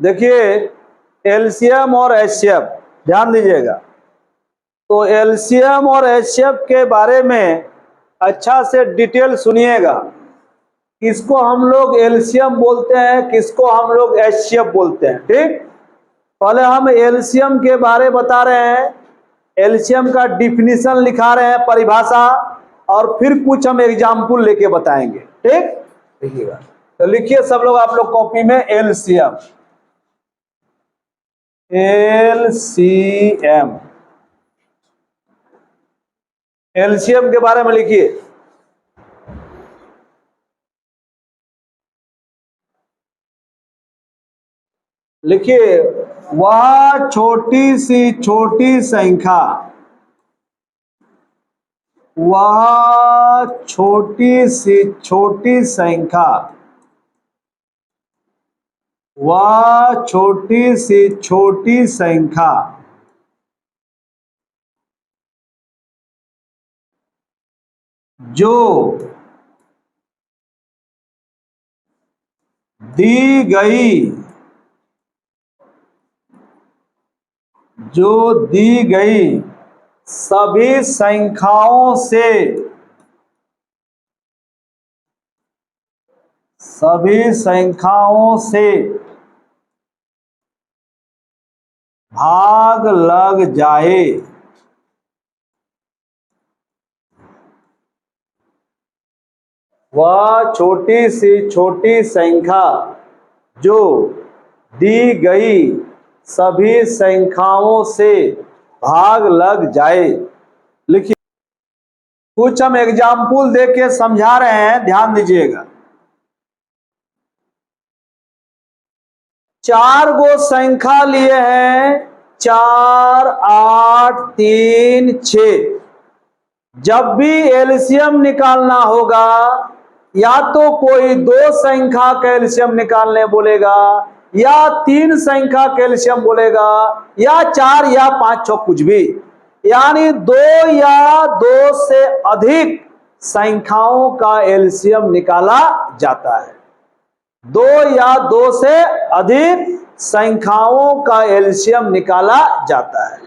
देखिए एलसीएम और एचसीएफ ध्यान दीजिएगा। तो एलसीएम और एचसीएफ के बारे में अच्छा से डिटेल सुनिएगा। किसको हम लोग एलसीएम बोलते हैं, किसको हम लोग एचसीएफ बोलते हैं। ठीक, पहले हम एलसीएम के बारे बता रहे हैं, एलसीएम का डिफिनीशन लिखा रहे हैं, परिभाषा, और फिर कुछ हम एग्जाम्पल लेके बताएंगे। ठीक, लिखिएगा। तो लिखिए सब लोग, आप लोग कॉपी में एलसीएम, एलसीएम, एलसीएम के बारे में लिखिए। लिखिए, वह छोटी सी छोटी संख्या, वह छोटी सी छोटी संख्या, वह छोटी सी छोटी संख्या जो दी गई, जो दी गई सभी संख्याओं से, सभी संख्याओं से भाग लग जाए, वह छोटी सी छोटी संख्या जो दी गई सभी संख्याओं से भाग लग जाए। लिखिए, कुछ हम एग्जाम्पल देके समझा रहे हैं, ध्यान दीजिएगा। 4 गो संख्या लिए हैं, 4, 8, 3, 6। जब भी एलसीएम निकालना होगा, या तो कोई 2 संख्या का एलसीएम निकालने बोलेगा, या 3 संख्या का एलसीएम बोलेगा, या 4 या 5 6 कुछ भी, यानी 2 या 2 से अधिक संख्याओं का एलसीएम निकाला जाता है। 2 या 2 से अधिक संख्याओं का एलसीएम निकाला जाता है।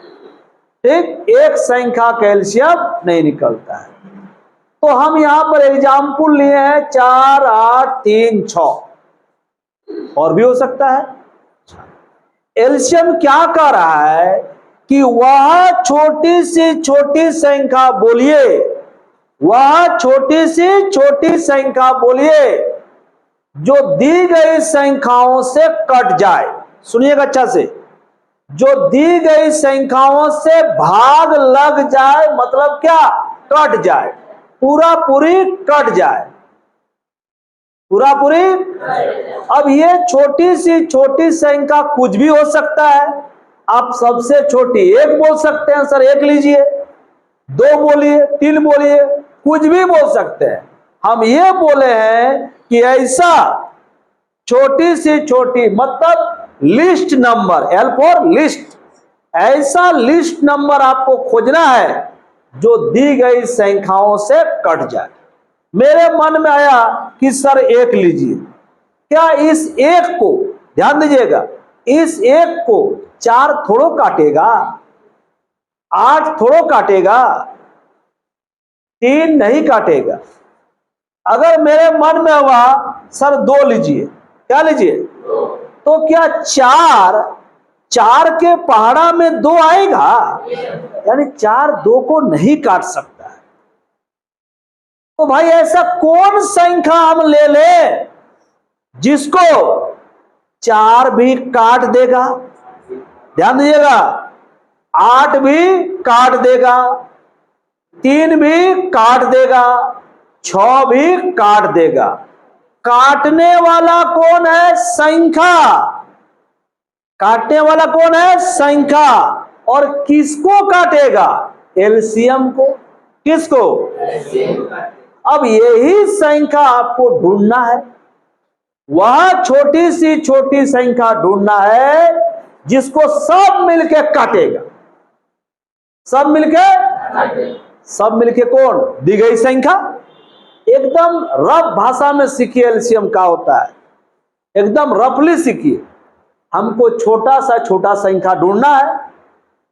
ठीक, एक संख्या का एलसीएम नहीं निकलता है। तो हम यहां पर एग्जाम्पल लिए हैं 4, 8, 3, 6, और भी हो सकता है। एलसीएम क्या कह रहा है कि वह छोटी सी छोटी संख्या बोलिए, वह छोटी सी छोटी संख्या बोलिए जो दी गई संख्याओं से कट जाए। सुनिएगा अच्छा से, जो दी गई संख्याओं से भाग लग जाए, मतलब क्या, कट जाए, पूरा पूरी कट जाए, पूरा पूरी। अब ये छोटी सी छोटी संख्या कुछ भी हो सकता है। आप सबसे छोटी 1 बोल सकते हैं, सर 1 लीजिए, 2 बोलिए, 3 बोलिए, कुछ भी बोल सकते हैं। हम ये बोले हैं कि ऐसा छोटी सी छोटी, मतलब list number, L for list, ऐसा लिस्ट नंबर आपको खोजना है जो दी गई संख्याओं से कट जाए। मेरे मन में आया कि सर 1 लीजिए। क्या इस 1 को, ध्यान दीजिएगा, इस 1 को 4 थोड़ो काटेगा, 8 थोड़ो काटेगा, 3 नहीं काटेगा। अगर मेरे मन में हुआ सर 2 लीजिए, क्या लीजिए, तो क्या 4 के पहाड़ा में 2 आएगा? यानी 4 2 को नहीं काट सकता है। तो भाई ऐसा कौन संख्या हम ले ले जिसको 4 भी काट देगा? ध्यान दीजिएगा, 8 भी काट देगा, 3 भी काट देगा, 6 भी काट देगा। काटने वाला कौन है? संख्या। काटने वाला कौन है? संख्या। और किसको काटेगा? एलसीएम को। किसको? अब यही संख्या आपको ढूंढना है, वह छोटी सी छोटी संख्या ढूंढना है जिसको सब मिलके काटेगा। सब मिलके कौन? दी गई संख्या। एकदम रफ भाषा में सीखिए एलसीएम का होता है, एकदम रफली सीखिए। हमको छोटा संख्या ढूंढना है,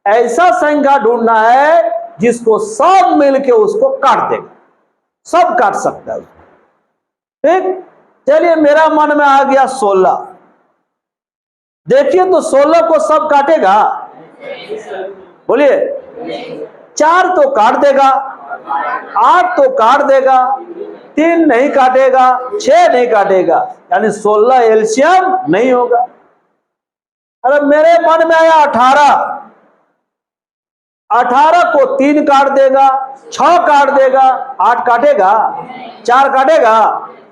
ऐसा संख्या ढूंढना है जिसको सब मिलके उसको काट देगा, सब काट सकता है उसको। ठीक, चलिए मेरा मन में आ गया 16। देखिए तो 16 को सब काटेगा? बोलिए, 4 तो काट देगा, 8 तो काट देगा, 3 नहीं काटेगा, 6 नहीं काटेगा, यानी 16 एलसीएम नहीं होगा। अरे मेरे मन में आया 18। 18 को 3 काट देगा, 6 काट देगा, 8 काटेगा, 4 काटेगा,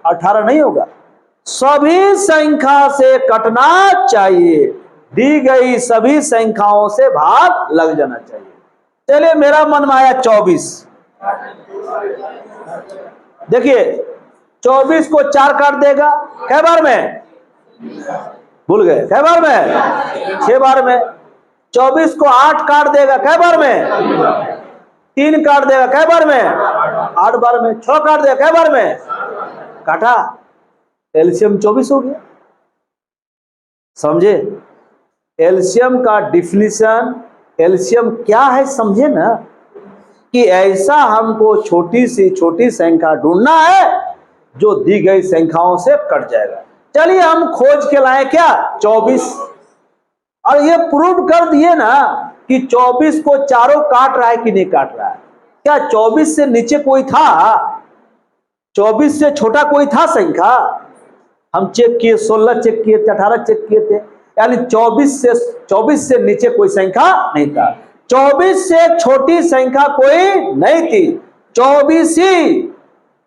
18 नहीं होगा। सभी संख्या से कटना चाहिए, दी गई सभी संख्याओं से भाग लग जाना चाहिए। चलिए मेरा मन में आया 24। देखिए 24 को 4 काट देगा, कै बार में? भूल गए, कै बार में? 6 बार में। 24 को 8 काट देगा, कै बार में? 3 काट देगा, कै बार में? 8 बार में। 6 काट देगा, कै बार में? काटा, एलसीएम 24 हो गया। समझे? एलसीएम का डिफिनीशन, एलसीएम क्या है समझे ना, कि ऐसा हमको छोटी सी छोटी संख्या ढूंढना है जो दी गई संख्याओं से कट जाएगा। चलिए हम खोज के लाए क्या? 24। और ये प्रूव कर दिए ना कि 24 को चारों काट रहा है कि नहीं काट रहा है। क्या 24 से नीचे कोई था? 24 से छोटा कोई था संख्या? हम चेक किए, 16 चेक किए थे, 18 चेक किए थे, यानी 24 से नीचे कोई संख्या नहीं था। 24 से छोटी संख्या कोई नहीं थी। 24 ही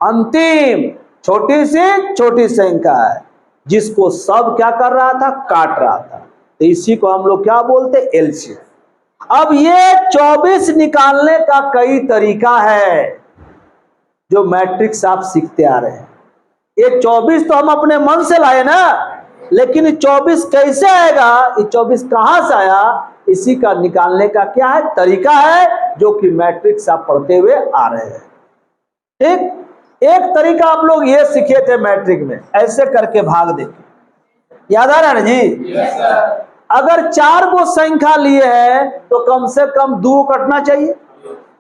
अंतिम छोटी से छोटी संख्या है जिसको सब क्या कर रहा था? काट रहा था। तो इसी को हम लोग क्या बोलते? एलसीएम। अब ये 24 निकालने का कई तरीका है जो मैट्रिक्स आप सीखते आ रहे हैं। ये 24 तो हम अपने मन से लाए ना, लेकिन 24 कैसे आएगा, ये 24 कहां से आया, इसी का निकालने का क्या है? तरीका है, जो कि मैट्रिक्स आप पढ़ते हुए आ रहे हैं। ठीक, एक तरीका आप लोग ये सीखे थे मैट्रिक में, ऐसे करके भाग देंगे, याद आ रहा है ना जी? yes, अगर 4 को संख्या लिए है तो कम से कम 2 कटना चाहिए,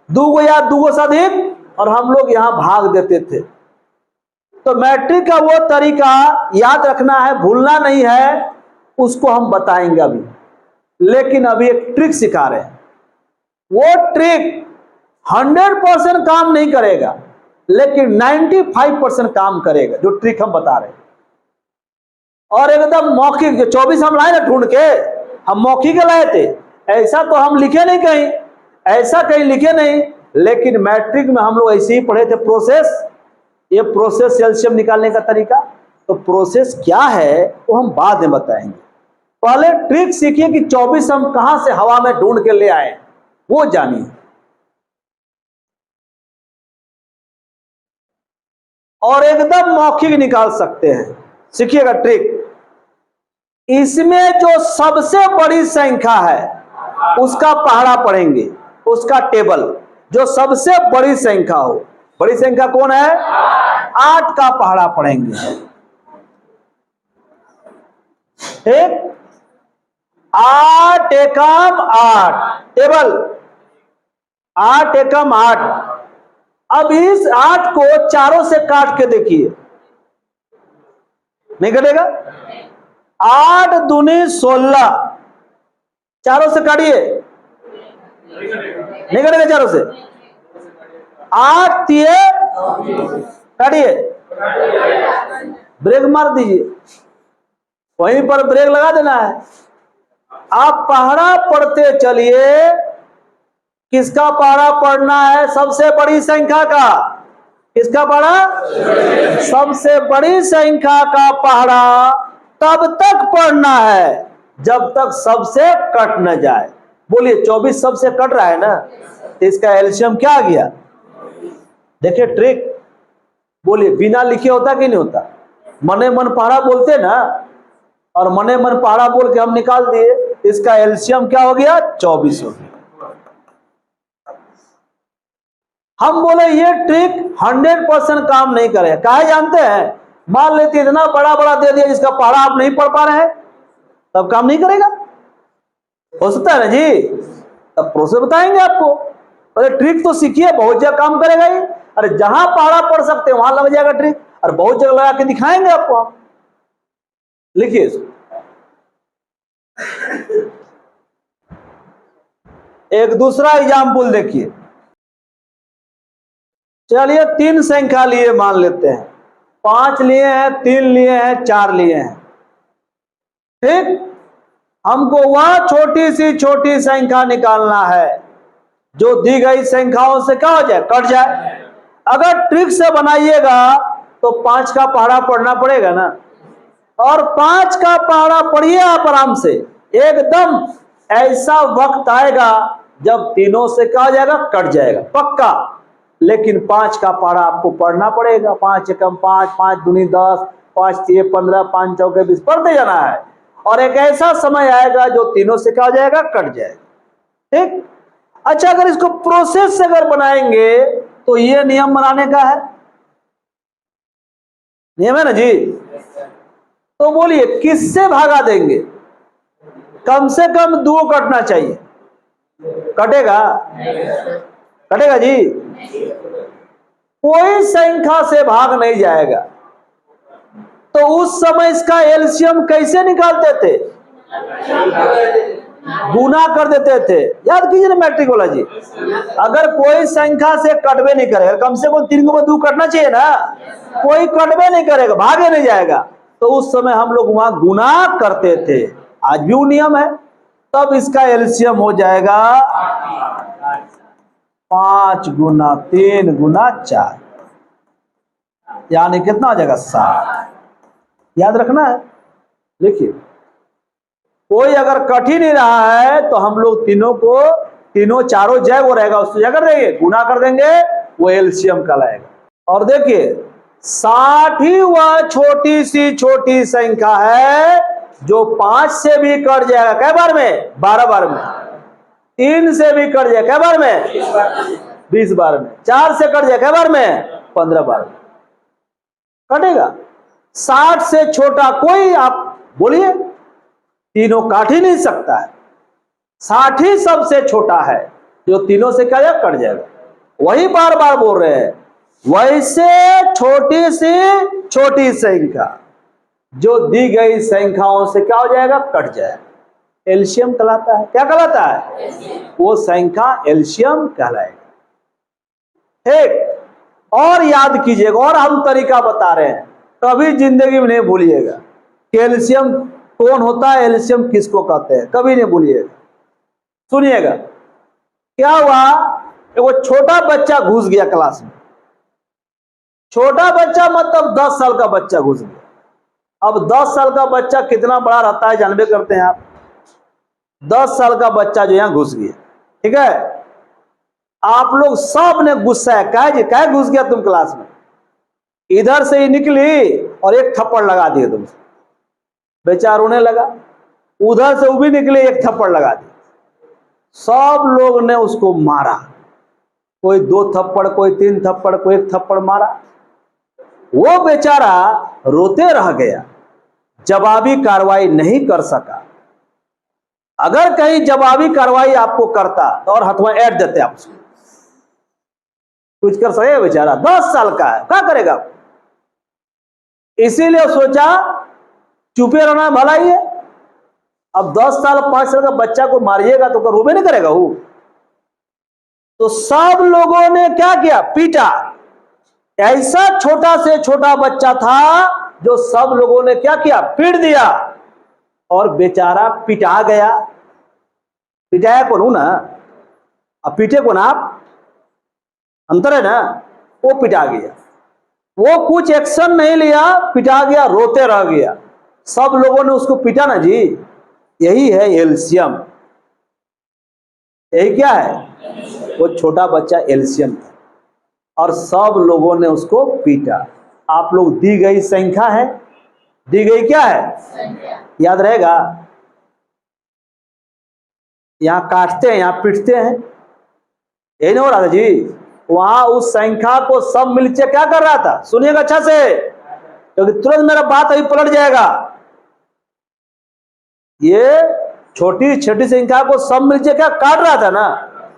2 या 2 से अधिक, और हम लोग यहां भाग देते थे। तो मैट्रिक का वो तरीका याद रखना है, भूलना नहीं है, उसको हम बताएंगे अभी। लेकिन अभी एक ट्रिक सिखा रहे हैं। वो ट्रिक 100% काम नहीं करेगा, लेकिन 95% काम करेगा, जो ट्रिक हम बता रहे हैं। और एकदम मौखिक, जो 24 हम लाए ना ढूंढ के, हम मौखिक लाए थे, ऐसा तो हम लिखे नहीं कहीं, ऐसा कहीं लिखे नहीं, लेकिन मैट्रिक में हम लोग ऐसे ही पढ़े थे प्रोसेस। ये प्रोसेस एलसीएम निकालने का तरीका, तो प्रोसेस क्या है वो हम बाद में बताएंगे। पहले ट्रिक सीखिए कि 24 हम कहां से हवा में ढूंढ के ले आए, वो जानिए। और एकदम मौखिक निकाल सकते हैं, सीखिएगा ट्रिक। इसमें जो सबसे बड़ी संख्या है उसका पहाड़ा पढ़ेंगे, उसका टेबल, जो सबसे बड़ी संख्या हो। बड़ी संख्या कौन है? 8 का पहाड़ा पढ़ेंगे। ठीक, 8 एकम 8, टेबल 8 एकम 8। अब इस 8 को चारों से काट के देखिए, नहीं कटेगा? 8 दूनी 16, चारों से काटिए, नहीं कटेगा चारों से। 8 तिये काटिए, ब्रेक मार दीजिए, वहीं पर ब्रेक लगा देना है। आप पहाड़ा पढ़ते चलिए। किसका पहाड़ा पढ़ना है? सबसे बड़ी संख्या का। किसका पहाड़ा? सबसे बड़ी संख्या का पहाड़ा तब तक पढ़ना है जब तक सबसे कट न जाए। बोलिए 24 सबसे कट रहा है ना, तो इसका एलसीएम क्या आ गया? देखिए ट्रिक, बोलिए बिना लिखे होता कि नहीं होता? मने मन पहाड़ा बोलते ना, और मने मन पहाड़ा बोल के हम निकाल दिए, इसका एलसीएम क्या हो गया? 24 हो गया। हम बोले ये ट्रिक 100% काम नहीं करेगा। काहे जानते हैं? मान लेते इतना बड़ा बड़ा दे दिया जिसका पहाड़ा आप नहीं पढ़ पा रहे हैं, तब काम नहीं करेगा, हो सकता है ना जी। तब प्रोसेस बताएंगे आपको। अरे ट्रिक तो सीखिए, बहुत जगह काम करेगा ये। अरे जहां पहाड़ा पढ़ सकते हैं वहां लग जाएगा ट्रिक, और बहुत जगह लगा के दिखाएंगे आपको हम। लिखिए इसको। एक दूसरा एग्जाम्पल देखिए। चलिए 3 संख्या लिए मान लेते हैं, 5 लिए हैं, 3 लिए हैं, 4 लिए हैं। ठीक, हमको वह छोटी सी छोटी संख्या निकालना है जो दी गई संख्याओं से क्या हो जाए, कट जाए। अगर ट्रिक से बनाइएगा तो 5 का पहाड़ा पढ़ना पड़ेगा ना, और 5 का पहाड़ा पढ़िए आप आराम से। एकदम ऐसा वक्त आएगा जब तीनों से क्या हो जाएगा, कट जाएगा पक्का। लेकिन 5 का पहाड़ा आपको पढ़ना पड़ेगा। 5 एकम 5, 5 दूनी 10, 5 तिये 15, 5 चौके 20 पढ़ते जाना है। और एक ऐसा समय आएगा जो तीनों से क्या हो जाएगा, कट जाएगा। ठीक, अच्छा अगर इसको प्रोसेस से अगर बनाएंगे तो ये नियम बनाने का है, नियम है ना जी। तो बोलिए किससे भागा देंगे? कम से कम 2 कटना चाहिए। कटेगा? कटेगा जी? कोई संख्या से भाग नहीं जाएगा। तो उस समय इसका एलसीएम कैसे निकालते थे? गुना कर देते थे। याद कीजिए ना मैट्रिक वाला जी, अगर कोई संख्या से कटवे नहीं करेगा, कम से कम 3 में 2 कटना चाहिए ना, कोई कटवे नहीं करेगा, भागे नहीं जाएगा, तो उस समय हम लोग वहां गुना करते थे। आज भी वो नियम है। तब इसका एलसीएम हो जाएगा 5 गुना 3 गुना 4, यानी कितना हो जाएगा, 7। याद रखना है। देखिए कोई अगर कट ही नहीं रहा है तो हम लोग तीनों चारों जय वो रहेगा, उसको क्या कर देंगे, गुना कर देंगे, वो एलसीएम कहलाएगा। और देखिए 60 ही वह छोटी सी छोटी संख्या है जो 5 से भी कट जाएगा कै बार में, 12 बार में। 3 से भी कट जाएगा कै बार में, 20 बार में। 4 से कट जाएगा कै बार में, 15 बार में कटेगा। 60 से छोटा कोई आप बोलिए, तीनों काट ही नहीं सकता है। 60 ही सबसे छोटा है जो तीनों से क्या जाएगा, कट जाएगा। वही बार बार बोल रहे हैं, वैसे छोटी सी छोटी संख्या जो दी गई संख्याओं से क्या हो जाएगा, कट जाएगा। एलसीएम कहलाता है। क्या कहलाता है? वो संख्या एलसीएम कहलाएगा। ठीक, और याद कीजिएगा, और हम तरीका बता रहे हैं, कभी जिंदगी में नहीं भूलिएगा कि एलसीएम कौन होता है, एलसीएम किसको कहते हैं, कभी नहीं भूलिएगा। सुनिएगा, क्या हुआ, वो छोटा बच्चा घुस गया क्लास में। छोटा बच्चा मतलब 10 साल का बच्चा घुस गया। अब 10 साल का बच्चा कितना बड़ा रहता है जानबे करते हैं आप। 10 साल का बच्चा जो यहां घुस गया, ठीक है, आप लोग सब ने गुस्सा है, क्या घुस गया तुम क्लास में, इधर से ही निकली और एक थप्पड़ लगा दिए तुमसे, बेचारा रोने लगा। उधर से वो भी निकले, एक थप्पड़ लगा दी। सब लोग ने उसको मारा, कोई 2 थप्पड़, कोई 3 थप्पड़, कोई 1 थप्पड़ मारा। वो बेचारा रोते रह गया, जवाबी कार्रवाई नहीं कर सका। अगर कहीं जवाबी कार्रवाई आपको करता तो और हथवा ऐड देते आप उसको, कुछ कर सकेगा बेचारा, 10 साल का है, क्या करेगा। इसीलिए सोचा चुपे रहना भला ही है। अब 10 साल 5 साल का बच्चा को मारिएगा तो रोबे नहीं करेगा वो। तो सब लोगों ने क्या किया, पीटा। ऐसा छोटा से छोटा बच्चा था जो सब लोगों ने क्या किया, पीट दिया, और बेचारा पिटा गया। पिटाया कौन हूं ना, अब पीटे कौन आप, अंतर है ना। वो पिटा गया, वो कुछ एक्शन नहीं लिया, पिटा गया, रोते रह गया। सब लोगों ने उसको पीटा ना जी। यही है एलसीएम। यही क्या है, वो छोटा बच्चा एलसीएम था और सब लोगों ने उसको पीटा। आप लोग दी गई संख्या है, दी गई क्या है, याद रहेगा। यहां काटते हैं, यहां पीटते हैं, यही नहीं हो रहा था जी। वहां उस संख्या को सब मिलकर क्या कर रहा था, सुनिएगा अच्छा से, क्योंकि तुरंत मेरा बात अभी पलट जाएगा। ये छोटी छोटी संख्या को सब मिलकर क्या काट रहा था ना।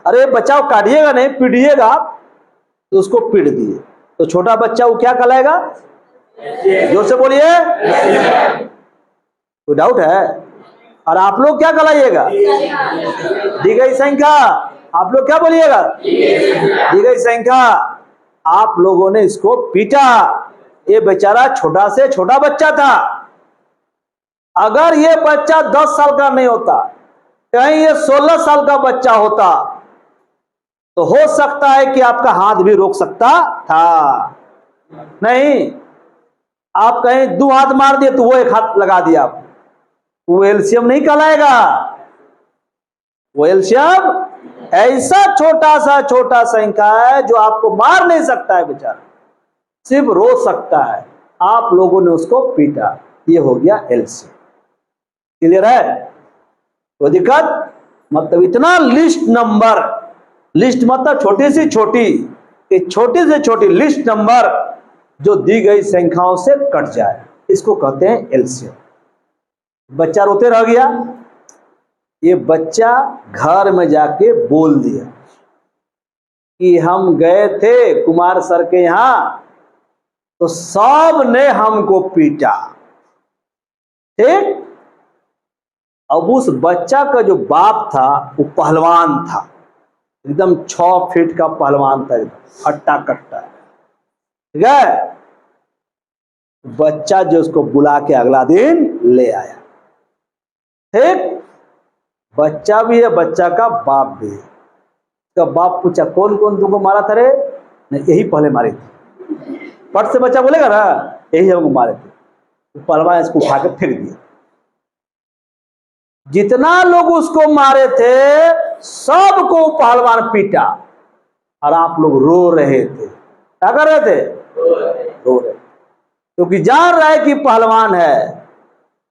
अरे बच्चा को काटिएगा नहीं, पीटिएगा, तो उसको पीट दिए, तो छोटा बच्चा वो क्या कहलाएगा? जोर से बोलिए, कोई डाउट है? और आप लोग क्या कहलाइएगा? दी गई संख्या। आप लोग क्या बोलिएगा? दी गई संख्या। आप लोगों ने इसको पीटा। ये बेचारा छोटा से छोटा बच्चा था। अगर ये बच्चा 10 साल का नहीं होता, कहीं ये 16 साल का बच्चा होता, तो हो सकता है कि आपका हाथ भी रोक सकता था। नहीं, आप कहीं 2 हाथ मार दिए तो वो 1 हाथ लगा दिया आप, वो एलसीएम नहीं कहलाएगा। वो एलसीएम ऐसा छोटा संख्या है जो आपको मार नहीं सकता है बेचारा, सिर्फ रो सकता है। आप लोगों ने उसको पीटा, ये हो गया एलसीएम। क्लियर है? तो दिक्कत मतलब इतना लिस्ट नंबर, लिस्ट मतलब छोटी से छोटी, एक छोटी से छोटी लिस्ट नंबर जो दी गई संख्याओं से कट जाए, इसको कहते हैं एलसीएम। बच्चा रोते रह गया, ये बच्चा घर में जाके बोल दिया कि हम गए थे कुमार सर के यहां, तो सब ने हमको पीटा। ठीक? अब उस बच्चा का जो बाप था वो पहलवान था, एकदम 6 फीट का पहलवान था, एकदम हट्टा कट्टा। ठीक है? बच्चा जो उसको बुला के अगला दिन ले आया। ठीक? बच्चा भी है, बच्चा का बाप भी है। उसका बाप पूछा कौन कौन तुमको मारा था रे? नहीं, यही पहले मारे थे। पट से बच्चा बोलेगा ना, यही हमको मारे थे। पहलवान इसको उठा के फेंक दिया। जितना लोग उसको मारे थे सबको पहलवान पीटा, और आप लोग रो रहे थे। क्या कर रहे थे? रो रहे, क्योंकि जान रहे कि पहलवान है,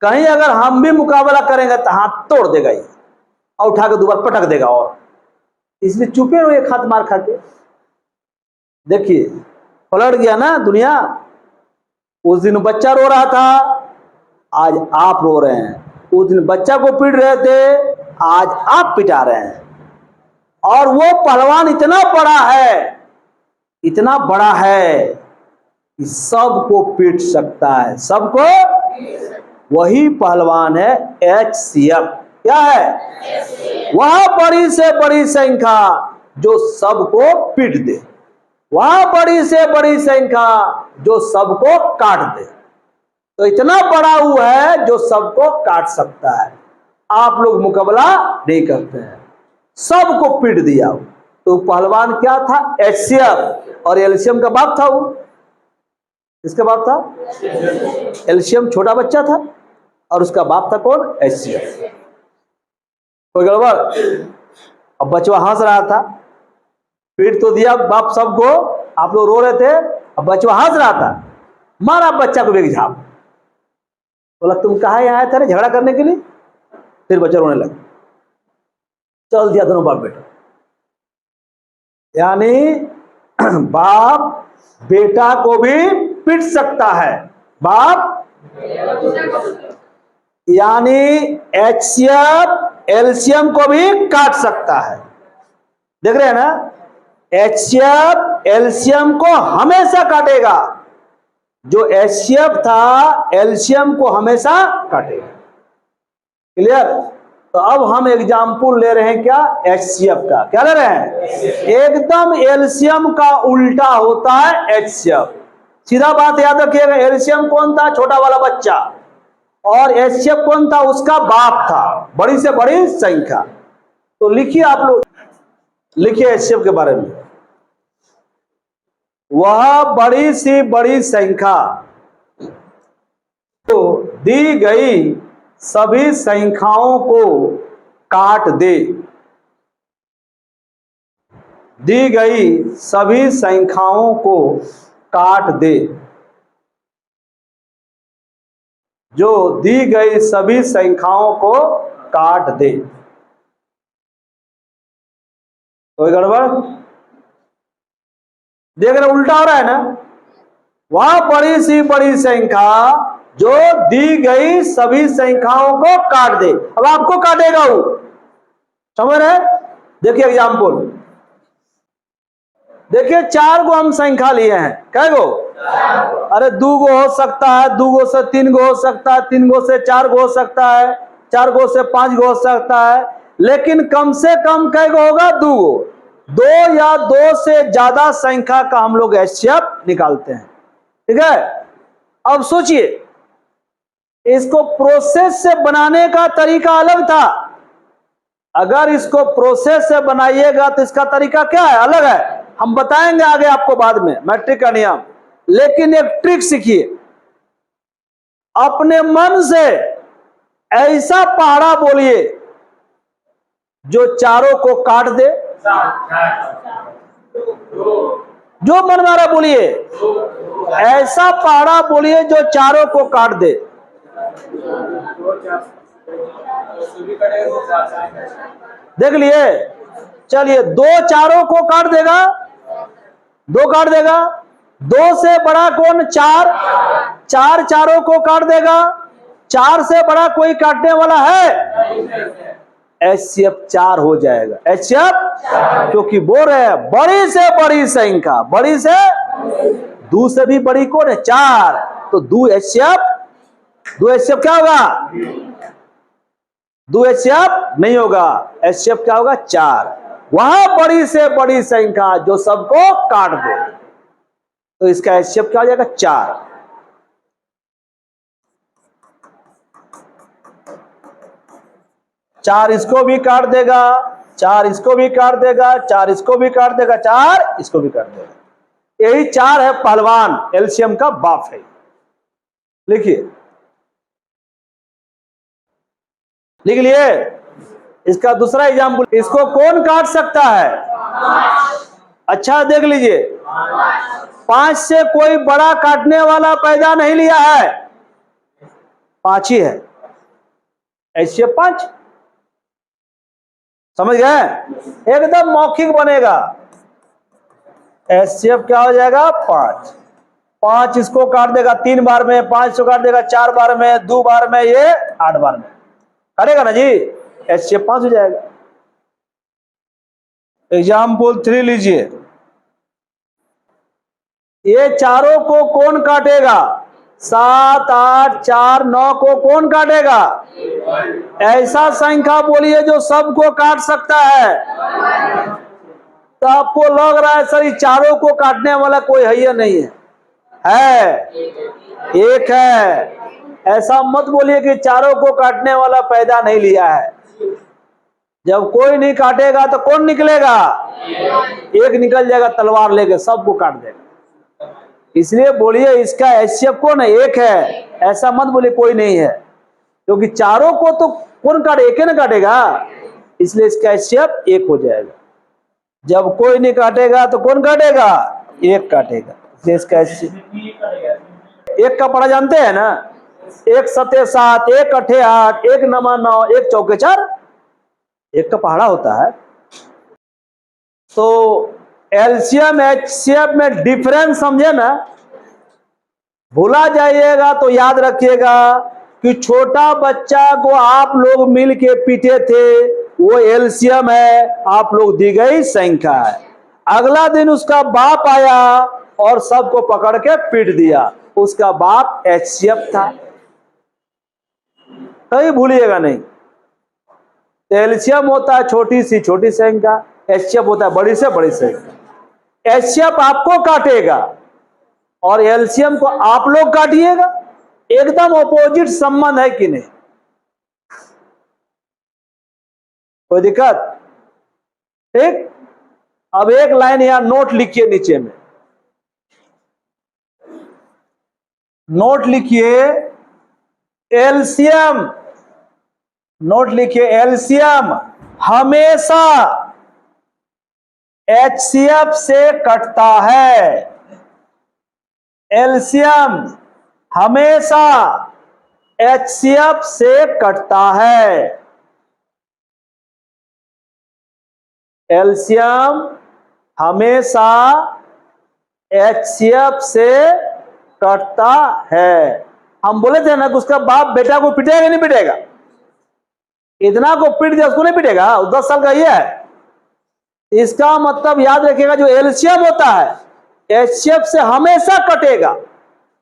कहीं अगर हम भी मुकाबला करेंगे तो हाथ तोड़ देगा ये, और उठा के दोबारा पटक देगा। और इसलिए चुपे रहो, एक हाथ मार खा के। देखिए पलट गया ना दुनिया। उस दिन बच्चा रो रहा था, आज आप रो रहे हैं। उस दिन बच्चा को पीट रहे थे, आज आप पिटा रहे हैं। और वो पहलवान इतना बड़ा है, इतना बड़ा है कि सबको पीट सकता है, सबको। वही पहलवान है एचसीएफ। क्या है? वह बड़ी से बड़ी संख्या जो सबको पीट दे, वह बड़ी से बड़ी संख्या जो सबको काट दे। तो इतना बड़ा वो है जो सबको काट सकता है। आप लोग मुकाबला नहीं करते हैं, सबको पीट दिया। तो पहलवान क्या था? एचसीएफ। और एलसीएम का बाप था वो। किसका बाप था? एलसीएम छोटा बच्चा था, और उसका बाप था कौन? एचसीएफ। कोई गड़बड़? अब बच्चा हंस रहा था, पीट तो दिया बाप सबको, आप लोग रो रहे थे, अब बच्चा हंस रहा था, मारा बच्चा को एक झाप। बोला तुम कहाँ आए थे झगड़ा करने के लिए? फिर बच्चा रोने लगा। चल दिया दोनों बाप बेटा। यानी बाप बेटा को भी पीट सकता है, बाप। यानी एचसीएफ एलसीएम को भी काट सकता है। देख रहे हैं ना? एचसीएफ एलसीएम को हमेशा काटेगा, जो एचसीएफ था एलसीएम को हमेशा काटेगा। क्लियर? तो अब हम एग्जाम्पल ले रहे हैं क्या? एचसीएफ का। क्या ले रहे हैं? एकदम एलसीएम का उल्टा होता है एचसीएफ। सीधा बात याद रखिएगा। एलसीएम कौन था? छोटा वाला बच्चा। और एचसीएफ कौन था? उसका बाप था, बड़ी से बड़ी संख्या। तो लिखिए, आप लोग लिखिए एचसीएफ के बारे में। वह बड़ी सी बड़ी संख्या तो दी गई सभी संख्याओं को काट दे। दी गई सभी संख्याओं को काट दे। जो दी गई सभी संख्याओं को काट दे। कोई गड़बड़? देख रहे उल्टा हो रहा है ना? वह बड़ी सी बड़ी संख्या जो दी गई सभी संख्याओं को काट दे। अब आपको काटेगा वो, समझ रहे? देखिए एग्जाम्पल, देखिए 4 गो हम संख्या लिए हैं, कै गो? अरे 2 गो हो सकता है, 2 गो से 3 गो हो सकता है, 3 गो से 4 गो हो सकता है, 4 गो से 5 गो हो सकता है, लेकिन कम से कम कै गो होगा? 2 गो। 2 या 2 से ज्यादा संख्या का हम लोग एचसीएफ निकालते हैं, ठीक है? अब सोचिए, इसको प्रोसेस से बनाने का तरीका अलग था। अगर इसको प्रोसेस से बनाइएगा तो इसका तरीका क्या है? अलग है। हम बताएंगे आगे आपको बाद में मैट्रिक का नियम। लेकिन एक ट्रिक सीखिए, अपने मन से ऐसा पहाड़ा बोलिए जो चारों को काट दे। जो मन मारा बोलिए, ऐसा पहाड़ा बोलिए जो चारों को काट दे। देख लिए? चलिए, 2 चारों को काट देगा, 2 काट देगा। 2 से बड़ा कौन? 4। 4 चारों को काट देगा। 4 से बड़ा कोई काटने वाला है? एचसीएफ 4 हो जाएगा। एचसीएफ, क्योंकि बोल रहे हैं बड़ी से बड़ी संख्या, बड़ी से 2 से भी बड़ी कौन है? 4। तो 2 एचसीएफ, 2 एचसीएफ क्या होगा? 2 एचसीएफ नहीं होगा। एचसीएफ क्या होगा? 4। वहां बड़ी से बड़ी संख्या जो सबको काट दे, तो इसका एचसीएफ क्या हो जाएगा? 4। चार इसको भी काट देगा, 4 इसको भी काट देगा, 4 इसको भी काट देगा, 4 इसको भी काट देगा। यही 4 है पहलवान, एलसीएम का बाप है। लिखिए, लिख लिए? इसका दूसरा एग्जाम्पल, इसको कौन काट सकता है? अच्छा देख लीजिए, 5 से कोई बड़ा काटने वाला पैदा नहीं लिया है, 5 ही है। ऐसे 5, समझ गए? एकदम मौखिक बनेगा। एचसीएफ क्या हो जाएगा? 5। 5 इसको काट देगा 3 बार में, 5 इसको काट देगा 4 बार में, 2 बार में, ये 8 बार में काटेगा ना जी। एचसीएफ 5 हो जाएगा। एग्जाम्पल 3 लीजिए, ये चारों को कौन काटेगा? 7, 8, 4, 9 को कौन काटेगा? ऐसा संख्या बोलिए जो सबको काट सकता है। तो आपको लग रहा है सर ये चारों को काटने वाला कोई है या नहीं है? है, एक है। ऐसा मत बोलिए कि चारों को काटने वाला पैदा नहीं लिया है। जब कोई नहीं काटेगा तो कौन निकलेगा? एक निकल जाएगा तलवार लेके, सबको काट देगा। इसलिए बोलिए इसका एचसीएफ कौन है? एक है। ऐसा मत बोलिए कोई नहीं है, क्योंकि चारों को तो कौन काटे? एक ही ना काटेगा, इसलिए इसका एचसीएफ 1 हो जाएगा। जब कोई नहीं काटेगा तो कौन काटेगा? 1 काटेगा, इसलिए इसका एचसीएफ 1 का पढ़ा जानते हैं ना? 1 7 7, 1 8 8, 1 9 9, 1 4 4, 1 का पहाड़ा होता है। तो एलसीएम एचसीएफ में डिफरेंस समझे ना? भूला जाइएगा तो याद रखिएगा कि छोटा बच्चा को आप लोग मिल के पीटे थे, वो एलसीएम है, आप लोग दी गई संख्या है। अगला दिन उसका बाप आया और सबको पकड़ के पीट दिया, उसका बाप एचसीएफ था। कहीं भूलिएगा नहीं। एलसीएम होता है छोटी सी छोटी संख्या, एचसीएफ होता है बड़ी से बड़ी संख्या। एचसीएफ आपको काटेगा और एलसीएम को आप लोग काटिएगा, एकदम ऑपोजिट संबंध है कि नहीं? कोई दिक्कत? ठीक। अब एक लाइन यहां नोट लिखिए, नीचे में नोट लिखिए एलसीएम, नोट लिखिए एलसीएम हमेशा एचसीएफ से कटता है। एलसीएम हमेशा एचसीएफ से कटता है। एलसीएम हमेशा एचसीएफ से कटता है। हम बोले थे ना कि उसका बाप बेटा को पिटेगा नहीं पिटेगा, इतना को पीट दिया उसको नहीं पिटेगा, 10 साल का ये है। इसका मतलब याद रखिएगा जो एलसीएम होता है एचसीएफ से हमेशा कटेगा,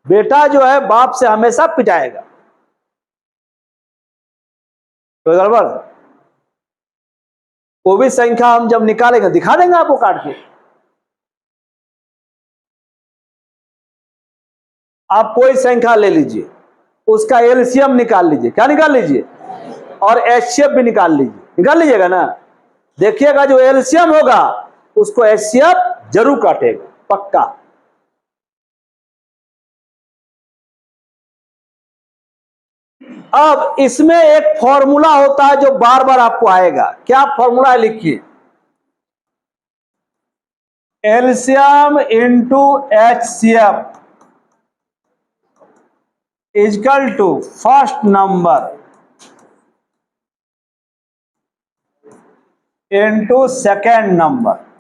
बेटा जो है बाप से हमेशा पिटाएगा। तो गड़बड़ वो भी संख्या हम जब निकालेंगे दिखा देंगे आपको काट के। आप कोई संख्या ले लीजिए, उसका एलसीएम निकाल लीजिए, क्या निकाल लीजिए, और एचसीएफ भी निकाल लीजिएगा ना। देखिएगा जो एलसीएम होगा उसको एचसीएफ जरूर काटेगा, पक्का। अब इसमें एक फॉर्मूला होता है जो बार बार आपको आएगा, क्या फॉर्मूला है लिखिए, LCM into HCF equal to first number into second number.